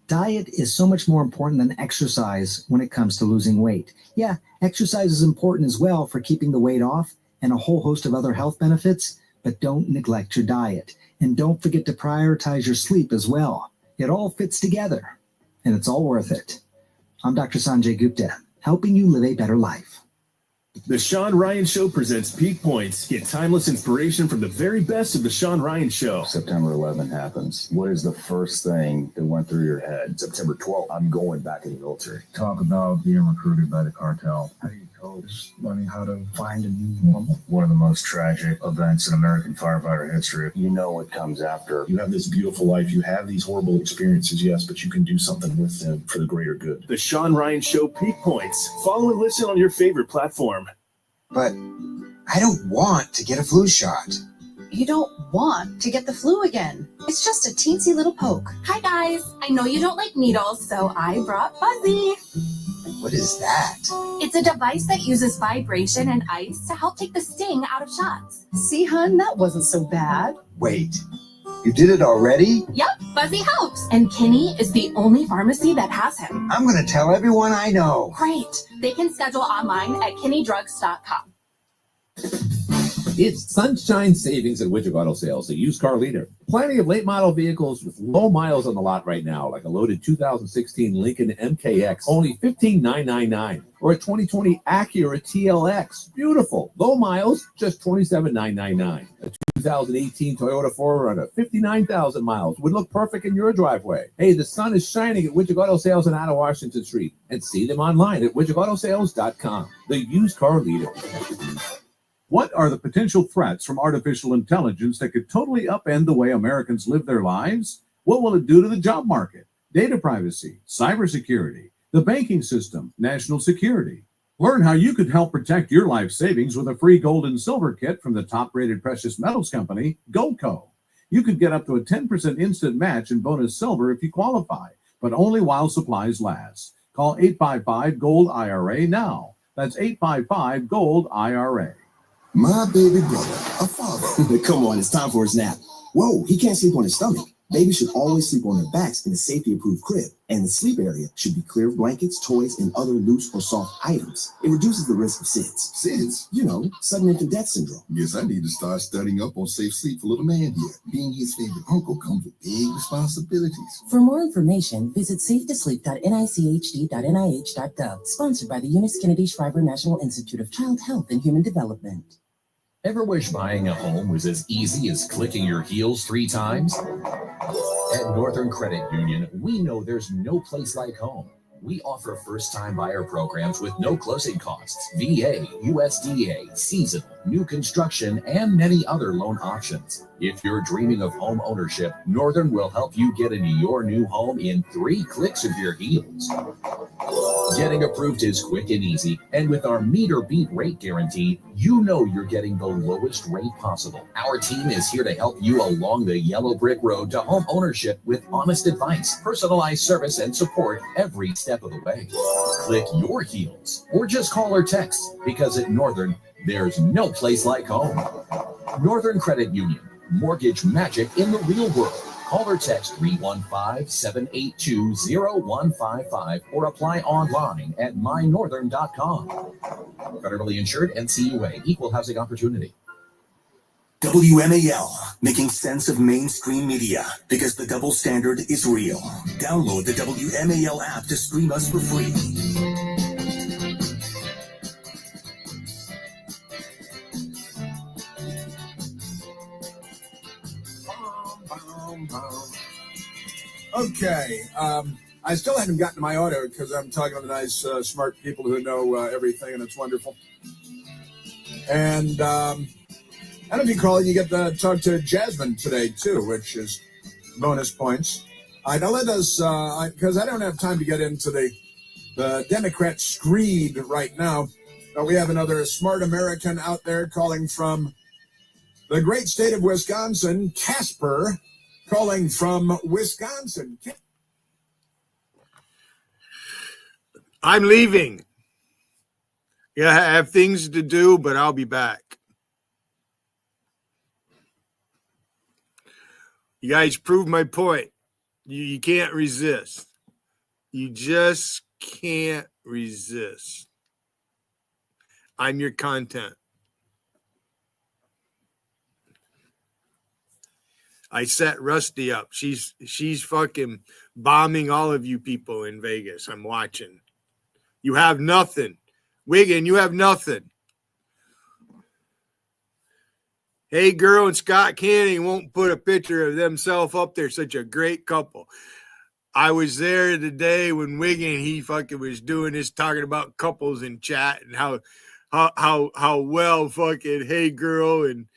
Diet is so much more important than exercise when it comes to losing weight. Yeah, exercise is important as well for keeping the weight off and a whole host of other health benefits, but don't neglect your diet. And don't forget to prioritize your sleep as well. It all fits together, and it's all worth it. I'm Dr. Sanjay Gupta, helping you live a better life.
The Sean Ryan Show presents Peak Points. Get timeless inspiration from the very best of the Sean Ryan Show.
September 11th happens. What is the first thing that went through your head? September 12th, I'm going back in the military.
Talk about being recruited by the cartel. How do you cope? Just learning how to find a new normal. One of the most tragic events in American firefighter history.
You know what comes after.
You have this beautiful life. You have these horrible experiences, yes, but you can do something with them for the greater good. The Sean Ryan Show Peak Points. Follow and listen on your favorite platform.
But I don't want to get a flu shot.
You don't want to get the flu again. It's just a teensy little poke.
Hi guys, I know you don't like needles, so I brought Fuzzy.
What is that?
It's a device that uses vibration and ice to help take the sting out of shots.
See, hun, that wasn't so bad.
Wait, you did it already?
Yep, Fuzzy helps. And Kinney is the only pharmacy that has him.
I'm going to tell everyone I know.
Great. They can schedule online at KinneyDrugs.com.
It's sunshine savings at Widget Auto Sales, the used car leader. Plenty of late model vehicles with low miles on the lot right now, like a loaded 2016 Lincoln MKX, only $15,999, or a 2020 Acura TLX. Beautiful. Low miles, just $27,999. A 2018 Toyota 4Runner, 59,000 miles, would look perfect in your driveway. Hey, the sun is shining at Widget Auto Sales and out of Washington Street, and see them online at widgetautosales.com. The used car leader.
What are the potential threats from artificial intelligence that could totally upend the way Americans live their lives? What will it do to the job market, data privacy, cybersecurity, the banking system, national security? Learn how you could help protect your life savings with a free gold and silver kit from the top-rated precious metals company, Goldco. You could get up to a 10% instant match in bonus silver if you qualify, but only while supplies last. Call 855-GOLD-IRA now. That's 855-GOLD-IRA.
My baby brother, a father. Come on, it's time for his nap. Whoa, he can't sleep on his stomach. Babies should always sleep on their backs in a safety-approved crib, and the sleep area should be clear of blankets, toys, and other loose or soft items. It reduces the risk of SIDS. SIDS? You know, sudden infant death syndrome.
Guess I need to start studying up on safe sleep for little man here. Being his favorite uncle comes with big responsibilities.
For more information, visit safetosleep.nichd.nih.gov. Sponsored by the Eunice Kennedy Shriver National Institute of Child Health and Human Development.
Ever wish buying a home was as easy as clicking your heels 3 times? At Northern Credit Union, we know there's no place like home. We offer first-time buyer programs with no closing costs, VA, USDA, seasonal, new construction, and many other loan options. If you're dreaming of home ownership, Northern will help you get into your new home in 3 clicks of your heels. Getting approved is quick and easy, and with our meet or beat rate guarantee, you know you're getting the lowest rate possible. Our team is here to help you along the yellow brick road to home ownership with honest advice, personalized service, and support every step of the way. Click your heels or just call or text, because at Northern, there's no place like home. Northern Credit Union, mortgage magic in the real world. Call or text 315-782-0155 or apply online at mynorthern.com. Federally insured, NCUA, Equal Housing Opportunity.
WMAL, making sense of mainstream media, because the double standard is real. Download the WMAL app to stream us for free.
Okay, I still haven't gotten to my auto because I'm talking to the nice, smart people who know everything, and it's wonderful. And I don't know if you call it, you get to talk to Jasmine today, too, which is bonus points. Now let us, because I don't have time to get into the Democrat screed right now. We have another smart American out there calling from the great state of Wisconsin, Casper, calling from Wisconsin.
I'm leaving. Yeah, I have things to do, but I'll be back. You guys proved my point. You can't resist. You just can't resist. I'm your content. I set Rusty up. She's fucking bombing all of you people in Vegas. I'm watching. You have nothing. Wiggin, you have nothing. Hey Girl and Scott Canning won't put a picture of themselves up there. Such a great couple. I was there the day when Wiggin, he fucking was doing this, talking about couples in chat and how well fucking Hey Girl and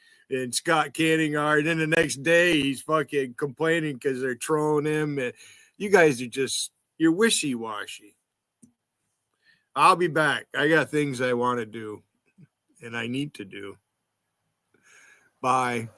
Scott Canning are. And then the next day he's fucking complaining because they're trolling him. And you guys are just, you're wishy-washy. I'll be back. I got things I want to do and I need to do. Bye.